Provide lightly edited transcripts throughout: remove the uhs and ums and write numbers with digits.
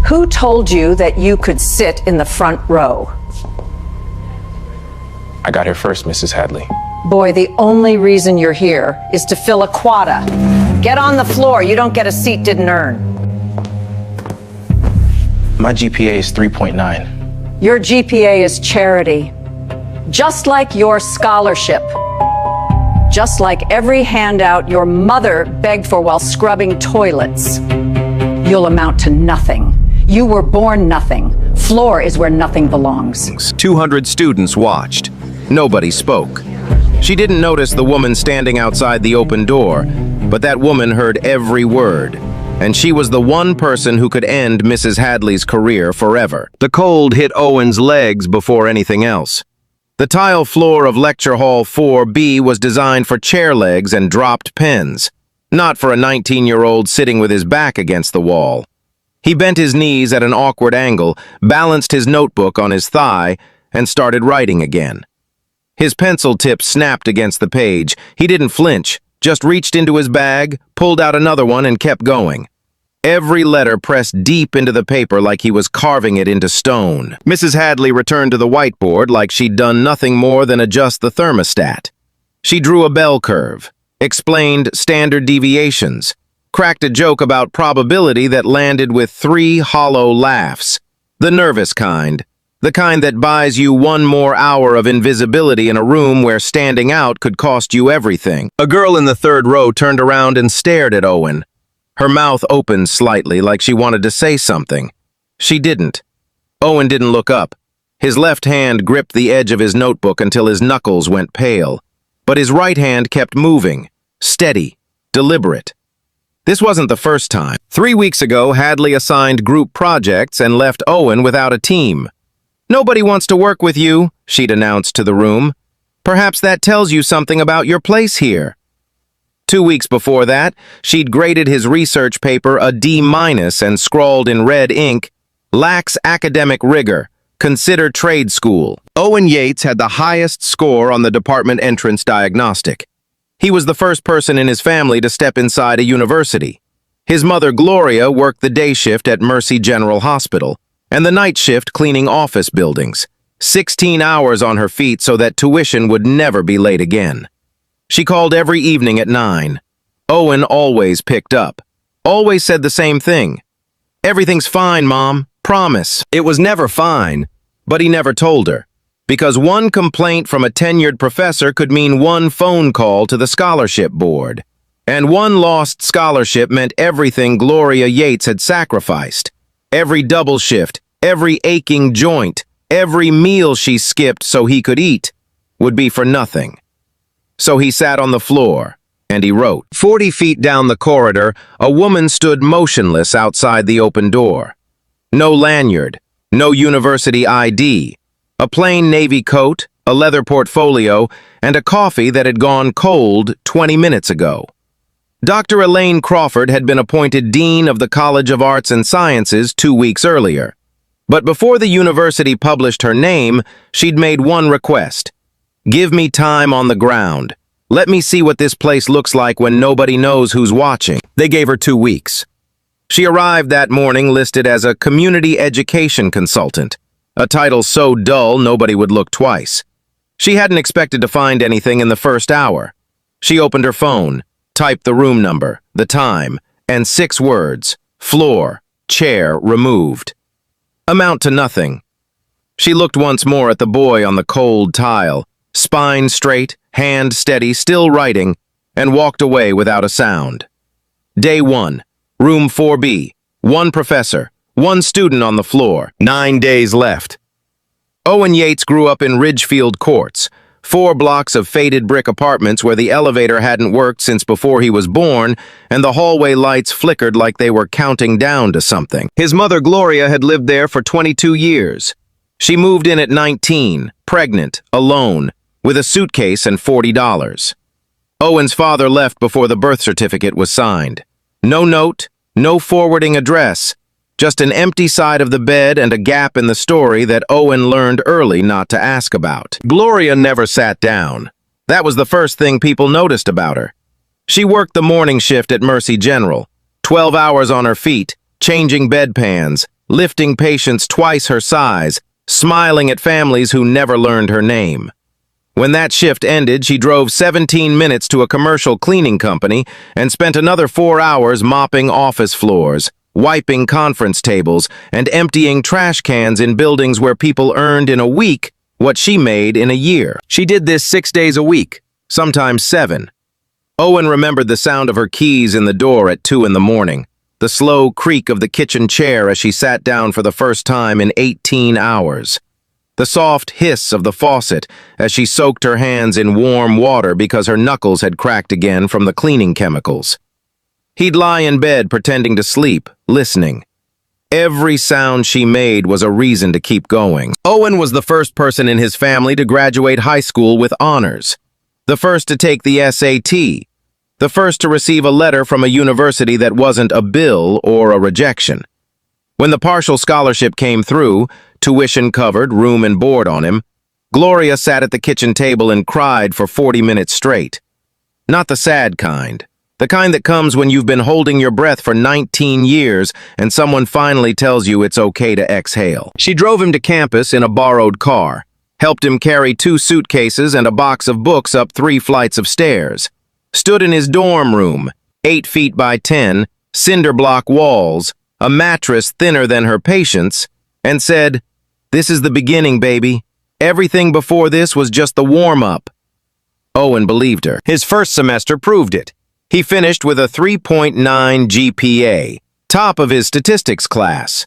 Who told you that you could sit in the front row? I got here first, Mrs. Hadley. Boy, the only reason you're here is to fill a quota. Get on the floor. You don't get a seat didn't earn. My GPA is 3.9. Your GPA is charity. Just like your scholarship. Just like every handout your mother begged for while scrubbing toilets. You'll amount to nothing. You were born nothing. Floor is where nothing belongs. 200 students watched. Nobody spoke. She didn't notice the woman standing outside the open door, but that woman heard every word, and she was the one person who could end Mrs. Hadley's career forever. The cold hit Owen's legs before anything else. The tile floor of Lecture Hall 4B was designed for chair legs and dropped pens, not for a 19-year-old sitting with his back against the wall. He bent his knees at an awkward angle, balanced his notebook on his thigh, and started writing again. His pencil tip snapped against the page. He didn't flinch, just reached into his bag, pulled out another one, and kept going. Every letter pressed deep into the paper like he was carving it into stone. Mrs. Hadley returned to the whiteboard like she'd done nothing more than adjust the thermostat. She drew a bell curve, explained standard deviations, cracked a joke about probability that landed with 3 hollow laughs. The nervous kind. The kind that buys you 1 more hour of invisibility in a room where standing out could cost you everything. A girl in the 3rd row turned around and stared at Owen. Her mouth opened slightly like she wanted to say something. She didn't. Owen didn't look up. His left hand gripped the edge of his notebook until his knuckles went pale. But his right hand kept moving, steady, deliberate. This wasn't the first time. 3 weeks ago, Hadley assigned group projects and left Owen without a team. "Nobody wants to work with you," she'd announced to the room. "Perhaps that tells you something about your place here." 2 weeks before that, she'd graded his research paper a D- and scrawled in red ink, "Lacks academic rigor. Consider trade school." Owen Yates had the highest score on the department entrance diagnostic. He was the first person in his family to step inside a university. His mother, Gloria, worked the day shift at Mercy General Hospital, and the night shift cleaning office buildings, 16 hours on her feet so that tuition would never be late again. She called every evening at 9. Owen always picked up, always said the same thing. "Everything's fine, Mom, promise." It was never fine, but he never told her, because one complaint from a tenured professor could mean one phone call to the scholarship board, and one lost scholarship meant everything Gloria Yates had sacrificed. Every double shift, every aching joint, every meal she skipped so he could eat would be for nothing. So he sat on the floor, and he wrote. 40 feet down the corridor, a woman stood motionless outside the open door. No lanyard, no university ID, a plain navy coat, a leather portfolio, and a coffee that had gone cold 20 minutes ago. Dr. Elaine Crawford had been appointed Dean of the College of Arts and Sciences 2 weeks earlier. But before the university published her name, she'd made one request. "Give me time on the ground. Let me see what this place looks like when nobody knows who's watching." They gave her 2 weeks. She arrived that morning listed as a community education consultant, a title so dull nobody would look twice. She hadn't expected to find anything in the first hour. She opened her phone, typed the room number, the time, and 6 words, "Floor, chair removed." Amount to nothing. She looked once more at the boy on the cold tile, spine straight, hand steady, still writing, and walked away without a sound. Day 1, room 4B, 1 professor, 1 student on the floor, 9 days left. Owen Yates grew up in Ridgefield Courts, 4 blocks of faded brick apartments where the elevator hadn't worked since before he was born, and the hallway lights flickered like they were counting down to something. His mother, Gloria, had lived there for 22 years. She moved in at 19, pregnant, alone, with a suitcase and $40. Owen's father left before the birth certificate was signed. No note, no forwarding address, just an empty side of the bed and a gap in the story that Owen learned early not to ask about. Gloria never sat down. That was the first thing people noticed about her. She worked the morning shift at Mercy General, 12 hours on her feet, changing bedpans, lifting patients twice her size, smiling at families who never learned her name. When that shift ended, she drove 17 minutes to a commercial cleaning company and spent another 4 hours mopping office floors, wiping conference tables, and emptying trash cans in buildings where people earned in a week what she made in a year. She did this 6 days a week, sometimes 7. Owen remembered the sound of her keys in the door at 2 in the morning, the slow creak of the kitchen chair as she sat down for the first time in 18 hours. The soft hiss of the faucet as she soaked her hands in warm water because her knuckles had cracked again from the cleaning chemicals. He'd lie in bed pretending to sleep, listening. Every sound she made was a reason to keep going. Owen was the first person in his family to graduate high school with honors, the first to take the SAT, the first to receive a letter from a university that wasn't a bill or a rejection. When the partial scholarship came through, tuition covered, room and board on him, Gloria sat at the kitchen table and cried for 40 minutes straight. Not the sad kind. The kind that comes when you've been holding your breath for 19 years and someone finally tells you it's okay to exhale. She drove him to campus in a borrowed car, helped him carry 2 suitcases and a box of books up 3 flights of stairs, stood in his dorm room, 8 feet by 10, cinder block walls, a mattress thinner than her patient's, and said, "This is the beginning, baby. Everything before this was just the warm-up." Owen believed her. His first semester proved it. He finished with a 3.9 GPA, top of his statistics class.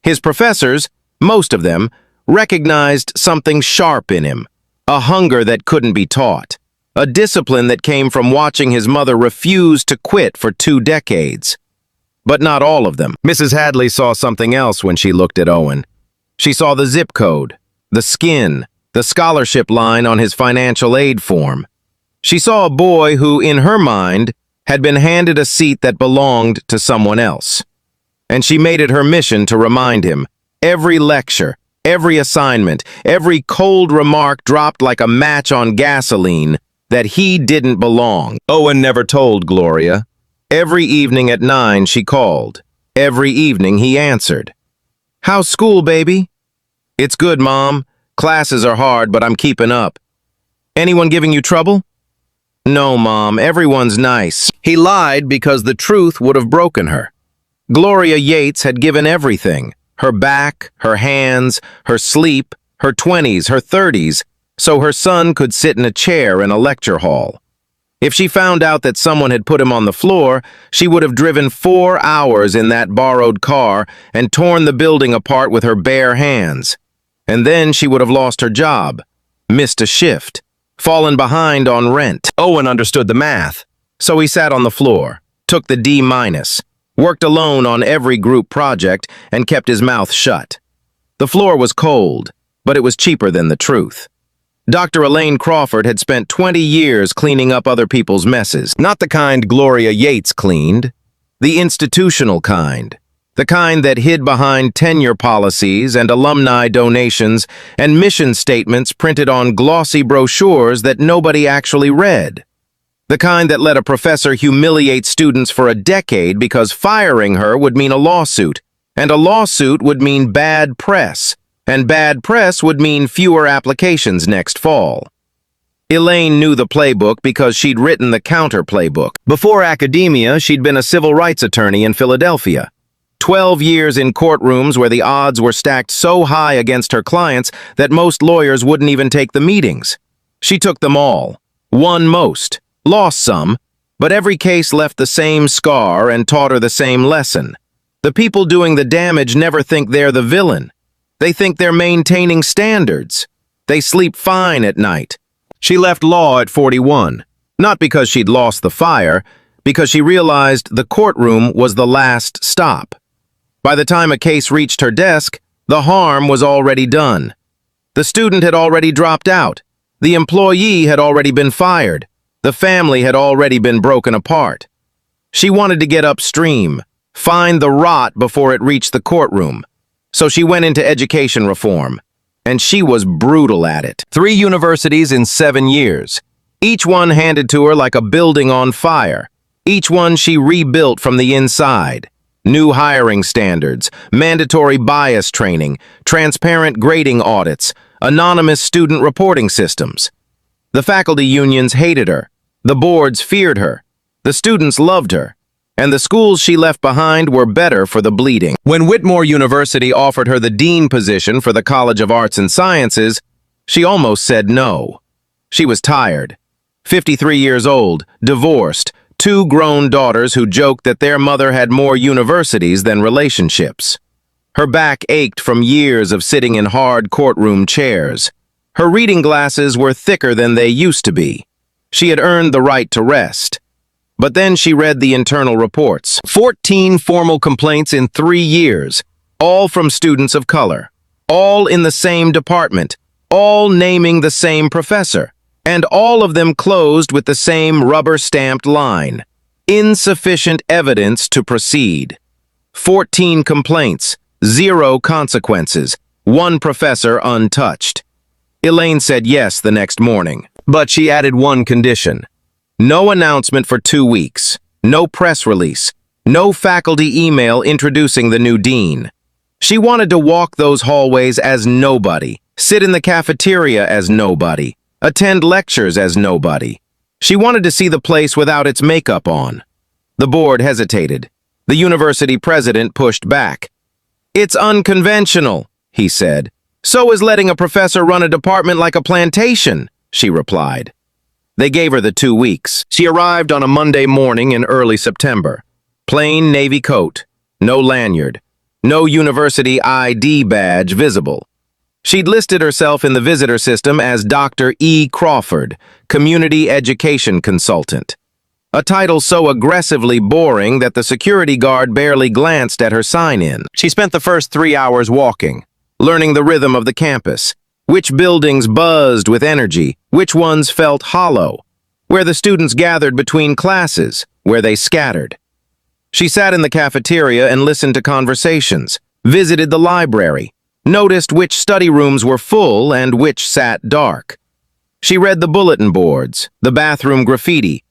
His professors, most of them, recognized something sharp in him, a hunger that couldn't be taught, a discipline that came from watching his mother refuse to quit for 2 decades. But not all of them. Mrs. Hadley saw something else when she looked at Owen. She saw the zip code, the skin, the scholarship line on his financial aid form. She saw a boy who, in her mind, had been handed a seat that belonged to someone else. And she made it her mission to remind him, every lecture, every assignment, every cold remark dropped like a match on gasoline, that he didn't belong. Owen never told Gloria. Every evening at 9 she called. Every evening he answered. "How's school, baby?" "It's good, Mom. Classes are hard, but I'm keeping up." "Anyone giving you trouble?" "No, Mom, everyone's nice." He lied because the truth would have broken her. Gloria Yates had given everything, her back, her hands, her sleep, her 20s, her 30s, so her son could sit in a chair in a lecture hall. If she found out that someone had put him on the floor, she would have driven 4 hours in that borrowed car and torn the building apart with her bare hands. And then she would have lost her job, missed a shift, fallen behind on rent. Owen understood the math, so he sat on the floor, took the D-, worked alone on every group project, and kept his mouth shut. The floor was cold, but it was cheaper than the truth. Dr. Elaine Crawford had spent 20 years cleaning up other people's messes. Not the kind Gloria Yates cleaned, the institutional kind. The kind that hid behind tenure policies and alumni donations and mission statements printed on glossy brochures that nobody actually read. The kind that let a professor humiliate students for a decade because firing her would mean a lawsuit, and a lawsuit would mean bad press, and bad press would mean fewer applications next fall. Elaine knew the playbook because she'd written the counter playbook. Before academia, she'd been a civil rights attorney in Philadelphia. 12 years in courtrooms where the odds were stacked so high against her clients that most lawyers wouldn't even take the meetings. She took them all, won most, lost some, but every case left the same scar and taught her the same lesson. The people doing the damage never think they're the villain. They think they're maintaining standards. They sleep fine at night. She left law at 41, not because she'd lost the fire, because she realized the courtroom was the last stop. By the time a case reached her desk, the harm was already done. The student had already dropped out. The employee had already been fired. The family had already been broken apart. She wanted to get upstream, find the rot before it reached the courtroom. So she went into education reform, and she was brutal at it. 3 universities in 7 years. Each one handed to her like a building on fire. Each one she rebuilt from the inside. New hiring standards, mandatory bias training, transparent grading audits, anonymous student reporting systems. The faculty unions hated her, the boards feared her, the students loved her, and the schools she left behind were better for the bleeding. When Whitmore University offered her the dean position for the College of Arts and Sciences, she almost said no. She was tired. 53 years old, divorced, 2 grown daughters who joked that their mother had more universities than relationships. Her back ached from years of sitting in hard courtroom chairs. Her reading glasses were thicker than they used to be. She had earned the right to rest. But then she read the internal reports. 14 formal complaints in 3 years, all from students of color, all in the same department, all naming the same professor, and all of them closed with the same rubber-stamped line. Insufficient evidence to proceed. 14 complaints, 0 consequences, 1 professor untouched. Elaine said yes the next morning, but she added one condition. No announcement for 2 weeks, no press release, no faculty email introducing the new dean. She wanted to walk those hallways as nobody, sit in the cafeteria as nobody, attend lectures as nobody. She wanted to see the place without its makeup on. The board hesitated. The university president pushed back. "It's unconventional," he said. "So is letting a professor run a department like a plantation," she replied. They gave her the 2 weeks. She arrived on a Monday morning in early September. Plain navy coat, no lanyard, no university ID badge visible. She'd listed herself in the visitor system as Dr. E. Crawford, Community Education Consultant. A title so aggressively boring that the security guard barely glanced at her sign-in. She spent the first 3 hours walking, learning the rhythm of the campus, which buildings buzzed with energy, which ones felt hollow, where the students gathered between classes, where they scattered. She sat in the cafeteria and listened to conversations, visited the library, noticed which study rooms were full and which sat dark. She read the bulletin boards, the bathroom graffiti,